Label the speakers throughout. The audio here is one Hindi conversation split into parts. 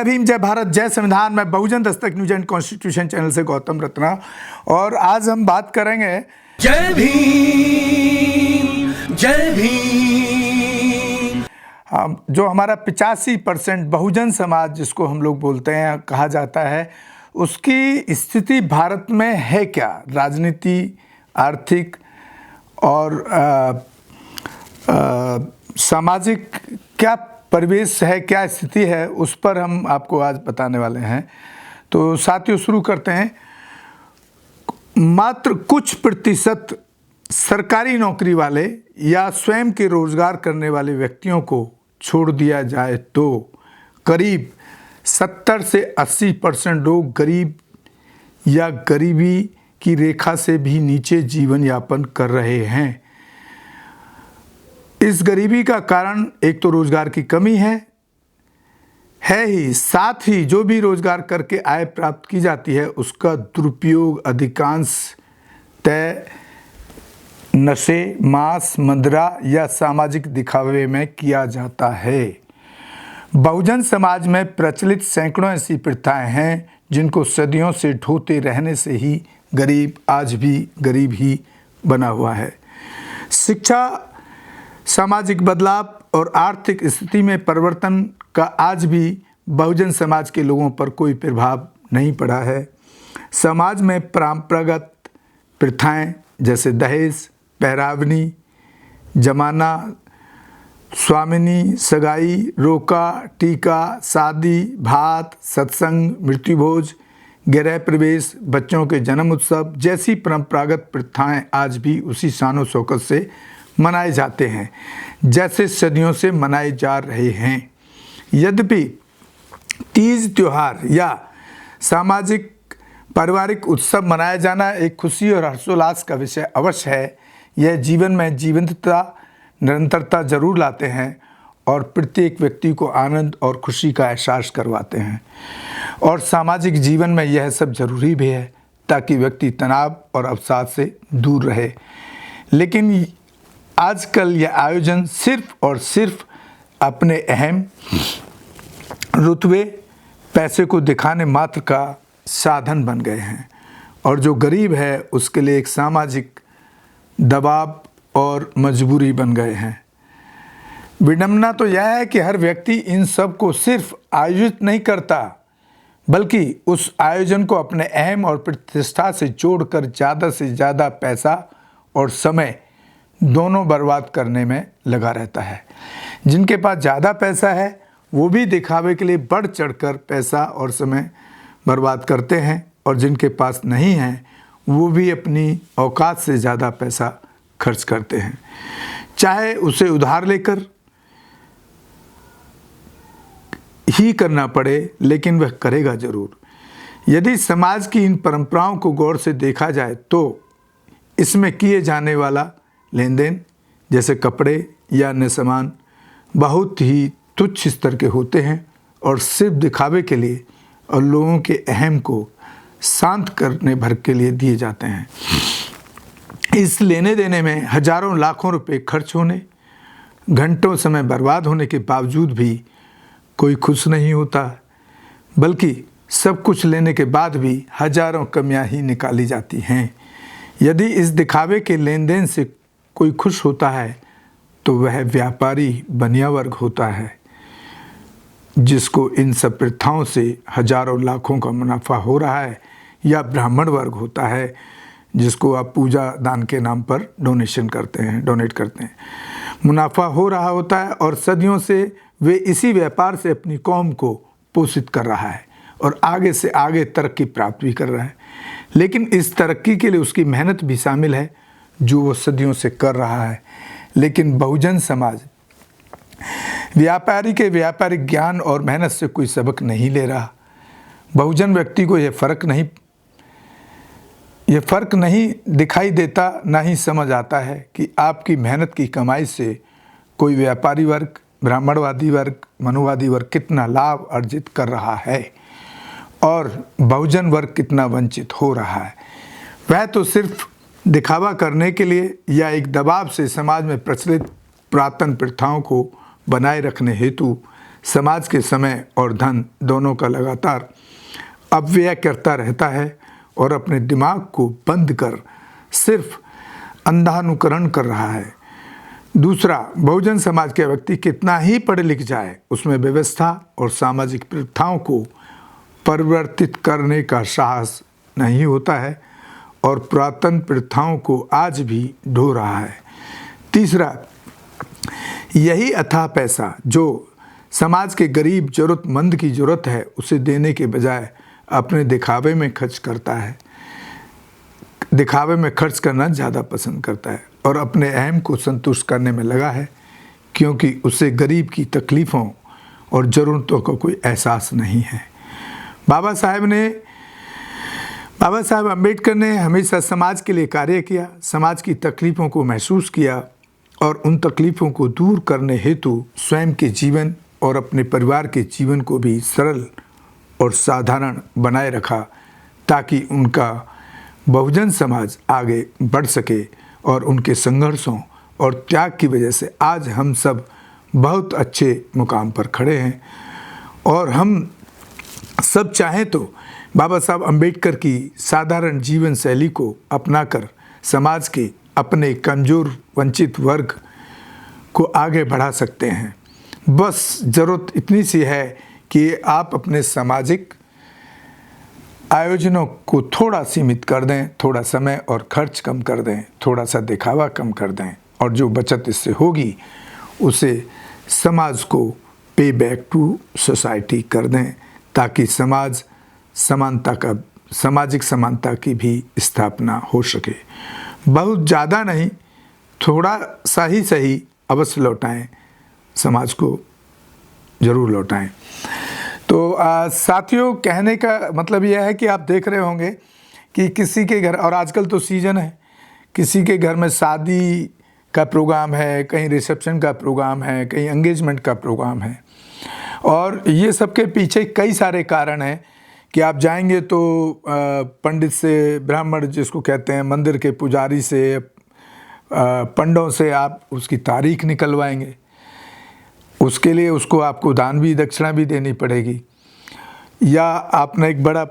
Speaker 1: भीम, जय भारत, जय संविधान। मैं बहुजन Dastak news and constitution channel से गौतम रत्ना, और आज हम बात करेंगे
Speaker 2: जय भीम जय भीम।
Speaker 1: जो हमारा 85% बहुजन समाज जिसको हम लोग बोलते हैं, कहा जाता है, उसकी स्थिति भारत में है क्या, राजनीति, आर्थिक और सामाजिक क्या परिवेश है, क्या स्थिति है, उस पर हम आपको आज बताने वाले हैं। तो साथियों, शुरू करते हैं। मात्र कुछ प्रतिशत सरकारी नौकरी वाले या स्वयं के रोजगार करने वाले व्यक्तियों को छोड़ दिया जाए तो करीब 70 से 80% लोग गरीब या गरीबी की रेखा से भी नीचे जीवन यापन कर रहे हैं। इस गरीबी का कारण एक तो रोजगार की कमी है ही, साथ ही जो भी रोजगार करके आय प्राप्त की जाती है उसका दुरुपयोग अधिकांश तय नशे, मांस, मदिरा या सामाजिक दिखावे में किया जाता है। बहुजन समाज में प्रचलित सैकड़ों ऐसी प्रथाएं हैं जिनको सदियों से ढोते रहने से ही गरीब आज भी गरीब ही बना हुआ है। शिक्षा, सामाजिक बदलाव और आर्थिक स्थिति में परिवर्तन का आज भी बहुजन समाज के लोगों पर कोई प्रभाव नहीं पड़ा है। समाज में परंपरागत प्रथाएं जैसे दहेज, पहरावनी, जमाना, स्वामिनी, सगाई, रोका, टीका, शादी, भात, सत्संग, मृत्युभोज, गृह प्रवेश, बच्चों के जन्म उत्सव जैसी परंपरागत प्रथाएं आज भी उसी शानो शौकत से मनाए जाते हैं जैसे सदियों से मनाए जा रहे हैं। यद्यपि तीज त्योहार या सामाजिक पारिवारिक उत्सव मनाया जाना एक खुशी और हर्षोल्लास का विषय अवश्य है। यह जीवन में जीवंतता, निरंतरता जरूर लाते हैं और प्रत्येक व्यक्ति को आनंद और खुशी का एहसास करवाते हैं, और सामाजिक जीवन में यह सब जरूरी भी है ताकि व्यक्ति तनाव और अवसाद से दूर रहे। लेकिन आजकल यह आयोजन सिर्फ और सिर्फ अपने अहम रुतबे, पैसे को दिखाने मात्र का साधन बन गए हैं, और जो गरीब है उसके लिए एक सामाजिक दबाव और मजबूरी बन गए हैं। विडंबना तो यह है कि हर व्यक्ति इन सब को सिर्फ आयोजित नहीं करता, बल्कि उस आयोजन को अपने अहम और प्रतिष्ठा से जोड़कर ज़्यादा से ज़्यादा पैसा और समय दोनों बर्बाद करने में लगा रहता है। जिनके पास ज़्यादा पैसा है वो भी दिखावे के लिए बढ़ चढ़कर पैसा और समय बर्बाद करते हैं, और जिनके पास नहीं है वो भी अपनी औकात से ज़्यादा पैसा खर्च करते हैं, चाहे उसे उधार लेकर ही करना पड़े, लेकिन वह करेगा ज़रूर। यदि समाज की इन परंपराओं को गौर से देखा जाए तो इसमें किए जाने वाला लेन देन जैसे कपड़े या अन्य सामान बहुत ही तुच्छ स्तर के होते हैं और सिर्फ दिखावे के लिए और लोगों के अहम को शांत करने भर के लिए दिए जाते हैं। इस लेने देने में हजारों लाखों रुपए खर्च होने, घंटों समय बर्बाद होने के बावजूद भी कोई खुश नहीं होता, बल्कि सब कुछ लेने के बाद भी हजारों कमियां ही निकाली जाती हैं। यदि इस दिखावे के लेन देन से कोई खुश होता है तो वह व्यापारी बनिया वर्ग होता है, जिसको इन सब प्रथाओं से हजारों लाखों का मुनाफा हो रहा है, या ब्राह्मण वर्ग होता है जिसको आप पूजा दान के नाम पर डोनेट करते हैं। मुनाफा हो रहा होता है और सदियों से वे इसी व्यापार से अपनी कौम को पोषित कर रहा है और आगे से आगे तरक्की प्राप्त भी कर रहा है। लेकिन इस तरक्की के लिए उसकी मेहनत भी शामिल है जो वो सदियों से कर रहा है। लेकिन बहुजन समाज व्यापारी के व्यापारिक ज्ञान और मेहनत से कोई सबक नहीं ले रहा। बहुजन व्यक्ति को यह फ़र्क नहीं दिखाई देता, ना ही समझ आता है कि आपकी मेहनत की कमाई से कोई व्यापारी वर्ग, ब्राह्मणवादी वर्ग, मनुवादी वर्ग कितना लाभ अर्जित कर रहा है और बहुजन वर्ग कितना वंचित हो रहा है। वह तो सिर्फ दिखावा करने के लिए या एक दबाव से समाज में प्रचलित पुरातन प्रथाओं को बनाए रखने हेतु समाज के समय और धन दोनों का लगातार अपव्यय करता रहता है और अपने दिमाग को बंद कर सिर्फ अंधानुकरण कर रहा है। दूसरा, बहुजन समाज के व्यक्ति कितना ही पढ़ लिख जाए, उसमें व्यवस्था और सामाजिक प्रथाओं को परिवर्तित करने का साहस नहीं होता है और पुरातन प्रथाओं को आज भी ढो रहा है। तीसरा, यही अथाह पैसा जो समाज के गरीब जरूरतमंद की जरूरत है उसे देने के बजाय अपने दिखावे में खर्च करता है, दिखावे में खर्च करना ज़्यादा पसंद करता है और अपने अहम को संतुष्ट करने में लगा है, क्योंकि उसे गरीब की तकलीफ़ों और ज़रूरतों का कोई एहसास नहीं है। बाबा साहब अम्बेडकर ने हमेशा समाज के लिए कार्य किया, समाज की तकलीफ़ों को महसूस किया और उन तकलीफ़ों को दूर करने हेतु स्वयं के जीवन और अपने परिवार के जीवन को भी सरल और साधारण बनाए रखा, ताकि उनका बहुजन समाज आगे बढ़ सके और उनके संघर्षों और त्याग की वजह से आज हम सब बहुत अच्छे मुकाम पर खड़े हैं। और हम सब चाहें तो बाबा साहब अम्बेडकर की साधारण जीवन शैली को अपनाकर समाज के अपने कमज़ोर वंचित वर्ग को आगे बढ़ा सकते हैं। बस ज़रूरत इतनी सी है कि आप अपने सामाजिक आयोजनों को थोड़ा सीमित कर दें, थोड़ा समय और खर्च कम कर दें, थोड़ा सा दिखावा कम कर दें और जो बचत इससे होगी उसे समाज को पे बैक टू सोसाइटी कर दें, ताकि सामाजिक समानता की भी स्थापना हो सके। बहुत ज़्यादा नहीं, थोड़ा सा ही सही अवश्य लौटाएं, समाज को ज़रूर लौटाएं। तो साथियों, कहने का मतलब यह है कि आप देख रहे होंगे कि किसी के घर, और आजकल तो सीज़न है, किसी के घर में शादी का प्रोग्राम है, कहीं रिसेप्शन का प्रोग्राम है, कहीं एंगेजमेंट का प्रोग्राम है, और ये सब के पीछे कई सारे कारण हैं कि आप जाएंगे तो पंडित से, ब्राह्मण जिसको कहते हैं, मंदिर के पुजारी से, पंडों से आप उसकी तारीख निकलवाएंगे। उसके लिए उसको आपको दान भी, दक्षिणा भी देनी पड़ेगी। या आपने एक बड़ा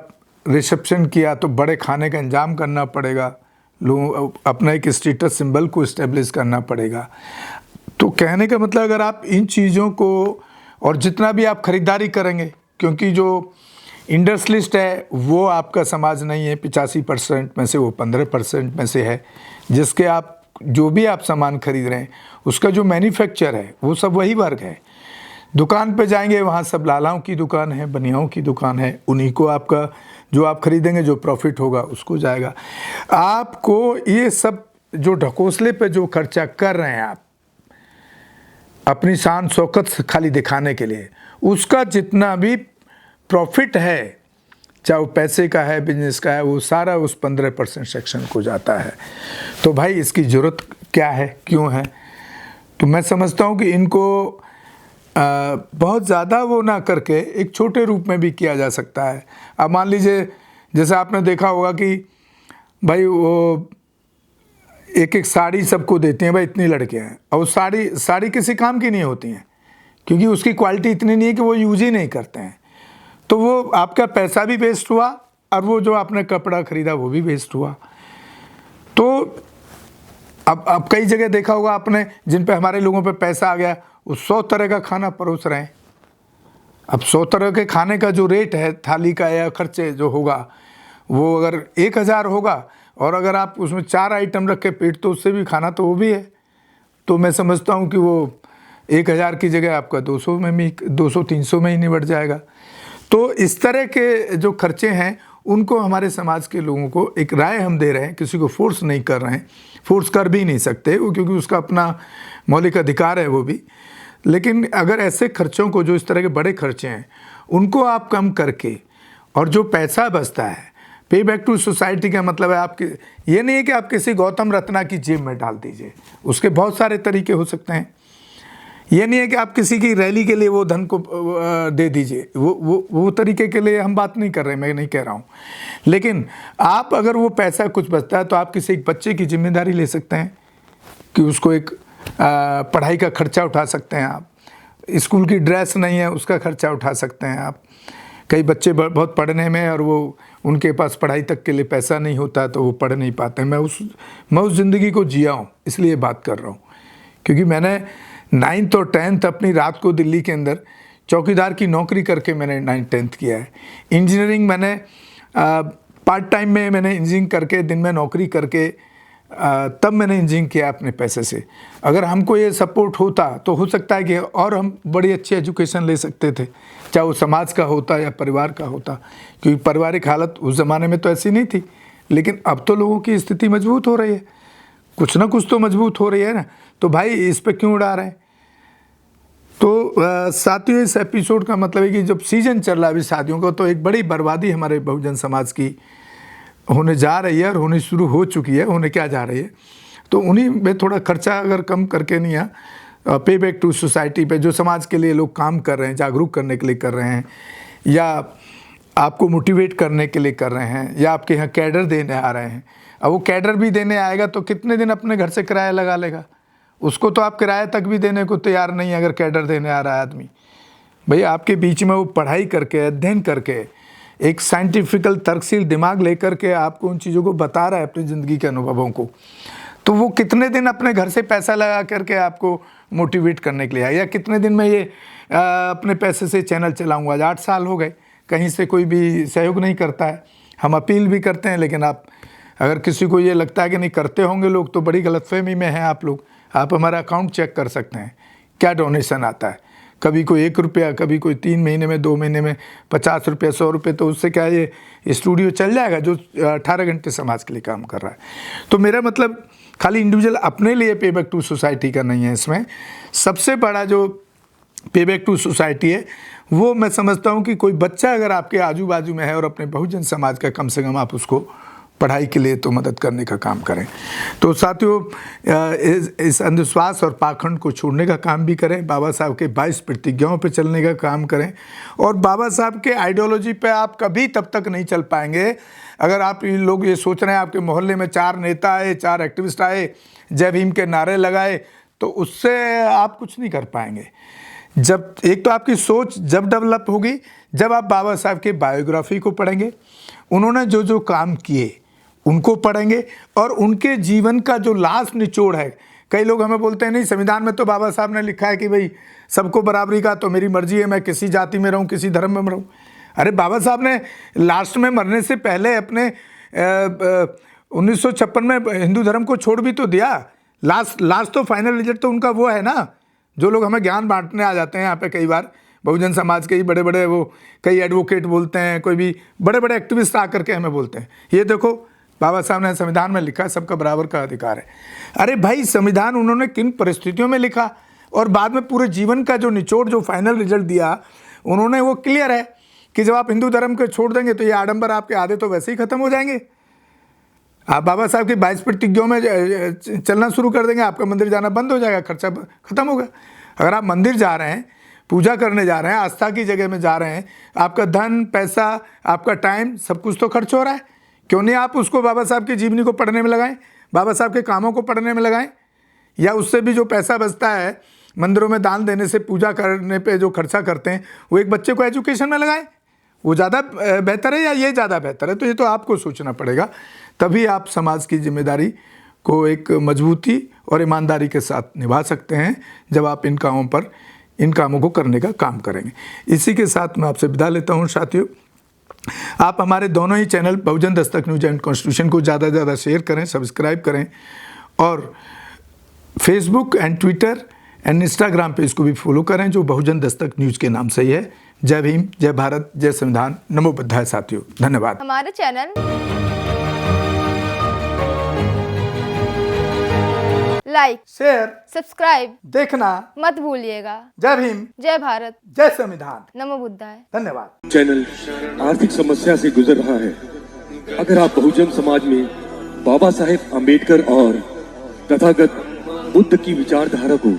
Speaker 1: रिसेप्शन किया तो बड़े खाने का इंतजाम करना पड़ेगा, लोग अपना एक स्टेटस सिंबल को इस्टेब्लिश करना पड़ेगा। तो कहने का मतलब, अगर आप इन चीज़ों को और जितना भी आप ख़रीदारी करेंगे, क्योंकि जो इंडस्ट्रियलिस्ट है वो आपका समाज नहीं है, 85% में से वो 15% में से है, जिसके आप जो भी आप सामान खरीद रहे हैं उसका जो मैन्युफैक्चर है वो सब वही वर्ग है। दुकान पे जाएंगे, वहाँ सब लालाओं की दुकान है, बनियाओं की दुकान है, उन्हीं को आपका जो आप खरीदेंगे, जो प्रॉफिट होगा उसको जाएगा। आपको ये सब जो ढकोसले पे जो खर्चा कर रहे हैं आप अपनी शान शौकत खाली दिखाने के लिए, उसका जितना भी प्रॉफिट है, चाहे वो पैसे का है, बिजनेस का है, वो सारा उस 15% सेक्शन को जाता है। तो भाई इसकी ज़रूरत क्या है, क्यों है? तो मैं समझता हूँ कि इनको बहुत ज़्यादा वो ना करके एक छोटे रूप में भी किया जा सकता है। अब मान लीजिए, जैसे आपने देखा होगा कि भाई वो एक साड़ी सबको देती हैं, भाई इतनी लड़कियाँ हैं, और साड़ी किसी काम की नहीं होती हैं, क्योंकि उसकी क्वालिटी इतनी नहीं है कि वो यूज ही नहीं करते हैं। तो वो आपका पैसा भी वेस्ट हुआ और वो जो आपने कपड़ा खरीदा वो भी वेस्ट हुआ। तो अब कई जगह देखा होगा आपने, जिन पे हमारे लोगों पे पैसा आ गया, वो 100 तरह का खाना परोस रहे हैं। अब 100 तरह के खाने का जो रेट है थाली का या खर्चे जो होगा, वो अगर 1000 होगा और अगर आप उसमें 4 आइटम रख के पेट, तो उससे भी खाना तो वो भी है। तो मैं समझता हूँ कि वो 1000 की जगह आपका 200-300 में ही निबट जाएगा। तो इस तरह के जो खर्चे हैं उनको हमारे समाज के लोगों को एक राय हम दे रहे हैं, किसी को फोर्स नहीं कर रहे हैं, फोर्स कर भी नहीं सकते वो, क्योंकि उसका अपना मौलिक अधिकार है वो भी। लेकिन अगर ऐसे खर्चों को, जो इस तरह के बड़े खर्चे हैं, उनको आप कम करके, और जो पैसा बचता है, पे बैक टू सोसाइटी का मतलब है आपके, ये नहीं है कि आप किसी गौतम रत्ना की जेब में डाल दीजिए, उसके बहुत सारे तरीके हो सकते हैं। ये नहीं है कि आप किसी की रैली के लिए वो धन को दे दीजिए, वो तरीके के लिए हम बात नहीं कर रहे, मैं नहीं कह रहा हूँ। लेकिन आप अगर वो पैसा कुछ बचता है तो आप किसी एक बच्चे की जिम्मेदारी ले सकते हैं कि उसको एक पढ़ाई का खर्चा उठा सकते हैं, आप स्कूल की ड्रेस नहीं है उसका खर्चा उठा सकते हैं आप। कई बच्चे बहुत पढ़ने में और वो उनके पास पढ़ाई तक के लिए पैसा नहीं होता तो वो पढ़ नहीं पाते। मैं उस ज़िंदगी को जिया हूँ इसलिए बात कर रहा हूँ, क्योंकि मैंने 9th और 10th अपनी रात को दिल्ली के अंदर चौकीदार की नौकरी करके मैंने 9th 10th किया है। इंजीनियरिंग मैंने पार्ट टाइम में मैंने इंजीनियरिंग करके दिन में नौकरी करके तब मैंने इंजीनियरिंग किया अपने पैसे से। अगर हमको ये सपोर्ट होता तो हो सकता है कि और हम बड़ी अच्छी एजुकेशन ले सकते थे, चाहे वो समाज का होता या परिवार का होता, क्योंकि पारिवारिक हालत उस ज़माने में तो ऐसी नहीं थी। लेकिन अब तो लोगों की स्थिति मजबूत हो रही है, कुछ ना कुछ तो मजबूत हो रही है ना, तो भाई इस पे क्यों उड़ा रहे हैं। तो साथियों, इस एपिसोड का मतलब है कि जब सीजन चल रहा है अभी शादियों का, तो एक बड़ी बर्बादी हमारे बहुजन समाज की होने जा रही है और होनी शुरू हो चुकी है। होने क्या जा रही है, तो उन्हीं में थोड़ा खर्चा अगर कम करके नहीं है, पे बैक टू सोसाइटी पे जो समाज के लिए लोग काम कर रहे हैं, जागरूक करने के लिए कर रहे हैं, या आपको मोटिवेट करने के लिए कर रहे हैं, या आपके यहाँ कैडर देने आ रहे हैं। अब वो कैडर भी देने आएगा तो कितने दिन अपने घर से किराया लगा लेगा, उसको तो आप किराया तक भी देने को तैयार नहीं है अगर कैडर देने आ रहा है आदमी। भाई आपके बीच में वो पढ़ाई करके, अध्ययन करके, एक साइंटिफिकल तर्कशील दिमाग लेकर के आपको उन चीज़ों को बता रहा है अपनी ज़िंदगी के अनुभवों को, तो वो कितने दिन अपने घर से पैसा लगा करके आपको मोटिवेट करने के लिए आया, या कितने दिन में ये अपने पैसे से चैनल चलाऊंगा। आज 8 साल हो गए, कहीं से कोई भी सहयोग नहीं करता है। हम अपील भी करते हैं, लेकिन आप अगर किसी को ये लगता है कि नहीं करते होंगे लोग, तो बड़ी गलतफहमी में हैं आप लोग। आप हमारा अकाउंट चेक कर सकते हैं, क्या डोनेशन आता है। कभी कोई 1 रुपया, कभी कोई 3 महीने में, 2 महीने में 50 रुपया, 100 रुपये, तो उससे क्या ये स्टूडियो चल जाएगा जो 18 घंटे समाज के लिए काम कर रहा है। तो मेरा मतलब खाली इंडिविजुअल अपने लिए पे बैक टू सोसाइटी का नहीं है, इसमें सबसे बड़ा जो पे बैक टू सोसाइटी है वो मैं समझता हूँ कि कोई बच्चा अगर आपके आजू बाजू में है और अपने बहुजन समाज का कम से कम आप उसको पढ़ाई के लिए तो मदद करने का काम करें। तो साथियों, इस अंधविश्वास और पाखंड को छोड़ने का काम भी करें, बाबा साहब के 22 प्रतिज्ञाओं पे चलने का काम करें। और बाबा साहब के आइडियोलॉजी पे आप कभी तब तक नहीं चल पाएंगे अगर आप लोग ये सोच रहे हैं आपके मोहल्ले में 4 नेता आए, 4 एक्टिविस्ट आए, जय भीम के नारे लगाए, तो उससे आप कुछ नहीं कर पाएंगे। जब एक तो आपकी सोच जब डेवलप होगी जब आप बाबा साहब के बायोग्राफी को पढ़ेंगे, उन्होंने जो जो काम किए उनको पढ़ेंगे, और उनके जीवन का जो लास्ट निचोड़ है। कई लोग हमें बोलते हैं नहीं, संविधान में तो बाबा साहब ने लिखा है कि भाई सबको बराबरी का, तो मेरी मर्जी है मैं किसी जाति में रहूं, किसी धर्म में रहूं। अरे बाबा साहब ने लास्ट में मरने से पहले अपने 1956 में हिंदू धर्म को छोड़ भी तो दिया। लास्ट तो फाइनल रिजल्ट तो उनका वो है ना। जो लोग हमें ज्ञान बांटने आ जाते हैं यहाँ पे, कई बार बहुजन समाज के ही बड़े बड़े वो कई एडवोकेट बोलते हैं, कोई भी बड़े बड़े एक्टिविस्ट आकर के हमें बोलते हैं, ये देखो बाबा साहब ने संविधान में लिखा सबका बराबर का अधिकार है। अरे भाई, संविधान उन्होंने किन परिस्थितियों में लिखा और बाद में पूरे जीवन का जो निचोड़, जो फाइनल रिजल्ट दिया उन्होंने, वो क्लियर है कि जब आप हिंदू धर्म को छोड़ देंगे तो ये आडंबर आपके आधे तो वैसे ही खत्म हो जाएंगे। आप बाबा साहब की 22 प्रतिज्ञाओं में चलना शुरू कर देंगे, आपका मंदिर जाना बंद हो जाएगा, खर्चा खत्म होगा। अगर आप मंदिर जा रहे हैं, पूजा करने जा रहे हैं, आस्था की जगह में जा रहे हैं, आपका धन, पैसा, आपका टाइम, सब कुछ तो खर्च हो रहा है। क्यों नहीं आप उसको बाबा साहब की जीवनी को पढ़ने में लगाएं, बाबा साहब के कामों को पढ़ने में लगाएं, या उससे भी जो पैसा बचता है मंदिरों में दान देने से, पूजा करने पे जो खर्चा करते हैं, वो एक बच्चे को एजुकेशन में लगाएं। वो ज़्यादा बेहतर है या ये ज़्यादा बेहतर है? तो ये तो आपको सोचना पड़ेगा, तभी आप समाज की जिम्मेदारी को एक मजबूती और ईमानदारी के साथ निभा सकते हैं, जब आप इन कामों को करने का काम करेंगे। इसी के साथ मैं आपसे विदा लेता हूँ साथियों। आप हमारे दोनों ही channel Bahujan Dastak news and constitution को ज़्यादा से ज़्यादा शेयर करें, सब्सक्राइब करें, और Facebook and Twitter and Instagram पे इसको भी फॉलो करें, जो बहुजन दस्तक न्यूज के नाम से ही है। जय भीम, जय भारत, जय संविधान, नमो बुद्धाय साथियों, धन्यवाद।
Speaker 3: हमारे चैनल लाइक,
Speaker 1: शेयर,
Speaker 3: सब्सक्राइब
Speaker 1: देखना
Speaker 3: मत भूलिएगा।
Speaker 1: जय भीम,
Speaker 3: जय भारत,
Speaker 1: जय संविधान,
Speaker 3: नमो बुद्धाय।
Speaker 1: धन्यवाद।
Speaker 4: चैनल आर्थिक समस्या से गुजर रहा है। अगर आप बहुजन समाज में बाबा साहेब अम्बेडकर और तथागत बुद्ध की विचारधारा को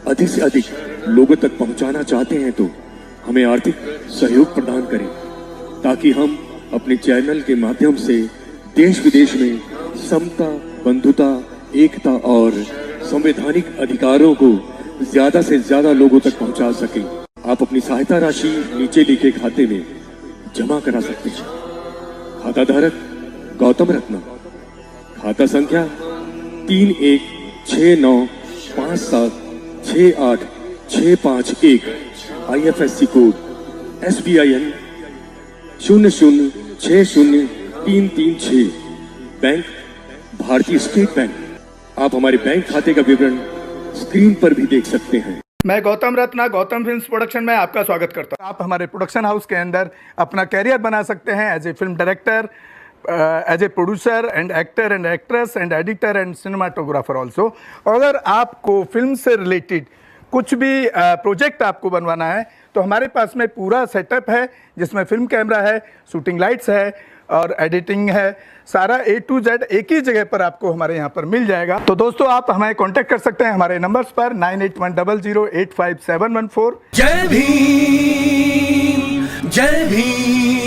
Speaker 4: अधिक से अधिक लोगों तक पहुंचाना चाहते हैं, तो हमें आर्थिक सहयोग प्रदान करें, ताकि हम अपने चैनल के माध्यम से देश विदेश में समता, बंधुता, एकता और संवैधानिक अधिकारों को ज्यादा से ज्यादा लोगों तक पहुंचा सकें। आप अपनी सहायता राशि नीचे लिखे खाते में जमा करा सकते हैं। खाता धारक गौतम रत्ना, खाता संख्या 3169576865 IFSC कोड SBIN 0060336, बैंक भारतीय स्टेट बैंक। आप हमारे बैंक खाते का विवरण स्क्रीन पर भी देख सकते हैं।
Speaker 1: मैं गौतम रत्ना गौतम फिल्म्स प्रोडक्शन में आपका स्वागत करता हूं। आप हमारे प्रोडक्शन हाउस के अंदर अपना कैरियर बना सकते हैं as a film director, as a producer and actor and actress and editor and cinematographer also. अगर आपको फिल्म से रिलेटेड कुछ भी प्रोजेक्ट आपको बनवाना है तो हमारे पास में पूरा सेटअप है, जिसमें फिल्म कैमरा है, शूटिंग लाइट्स है और एडिटिंग है। सारा A to Z एक ही जगह पर आपको हमारे यहाँ पर मिल जाएगा। तो दोस्तों आप हमें कांटेक्ट कर सकते हैं हमारे नंबर्स पर 9810085714।
Speaker 2: जय भीम, जय भीम।